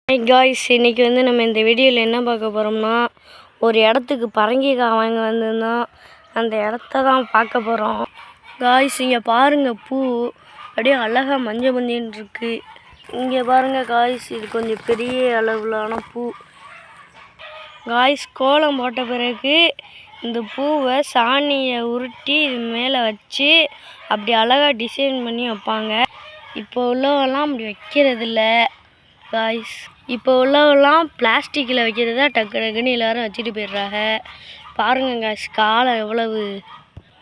Hi guys, இன்றைக்கி நம்ம இந்த வீடியோவில் என்ன பார்க்க போகிறோம்னா, ஒரு இடத்துக்கு பரங்கிக்காய் வாங்க வந்திருந்தோம். அந்த இடத்த தான் பார்க்க போகிறோம். காய்ஸ், இங்கே பாருங்கள், பூ அப்படியே அழகாக மஞ்சள் மஞ்சள்னு இருக்குது. இங்கே பாருங்கள் காய்ஸ், இது கொஞ்சம் பெரிய அளவிலான பூ. காய்ஸ், கோலம் போட்ட பிறகு இந்த பூவை சாணியை உருட்டி இது மேலே வச்சு அப்படி அழகாக டிசைன் பண்ணி வைப்பாங்க. இப்போ உள்ளவெல்லாம் அப்படி வைக்கிறதில்ல காய்ஸ். இப்போ உள்ளவெல்லாம் பிளாஸ்டிக்கில் வைக்கிறதா டக்கு டக்குன்னு எல்லோரும் வச்சுட்டு போயிடுறாங்க. பாருங்கள் காய்ஸ், காலம் எவ்வளவு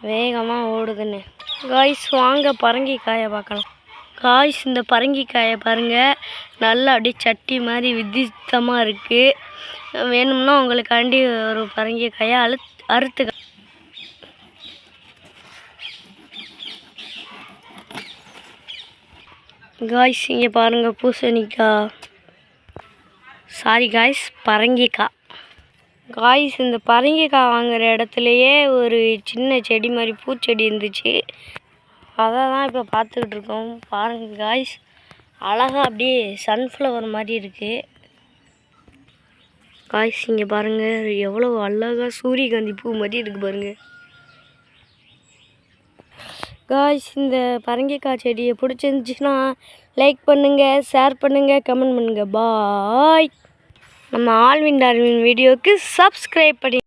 வேகமாக ஓடுதுன்னு. காய்ஸ், வாங்க பரங்கிக்காயை பார்க்கலாம். காய்ஸ், இந்த பரங்கிக்காயை பாருங்கள், நல்லா அப்படியே சட்டி மாதிரி வித்தியாசமாக இருக்குது. வேணும்னா உங்களுக்காண்டி ஒரு பரங்கிக்காயை அறுத்து காய்ஸ், இங்கே பாருங்கள், பூசணிக்காய், சாரி காய்ஸ், பரங்கிக்காய். காய்ஸ், இந்த பரங்கிக்காய் வாங்குகிற இடத்துலையே ஒரு சின்ன செடி மாதிரி பூச்செடி இருந்துச்சு. அதை தான் இப்போ பார்த்துக்கிட்டு இருக்கோம். பாருங்கள் காய்ஸ், அழகாக அப்படியே சன்ஃப்ளவர் மாதிரி இருக்குது. காய்ஸ், இங்கே பாருங்கள், எவ்வளோ அழகாக சூரியகாந்தி பூ மாதிரி இருக்குது பாருங்கள். காய்ஸ், இந்த பரங்கிக்காய் செடியை பிடிச்சிருந்துச்சின்னா லைக் பண்ணுங்கள், ஷேர் பண்ணுங்கள், கமெண்ட் பண்ணுங்கள். பாய். நம்ம ஆல்வின் டார்வின் வீடியோவுக்கு சப்ஸ்கிரைப் பண்ணி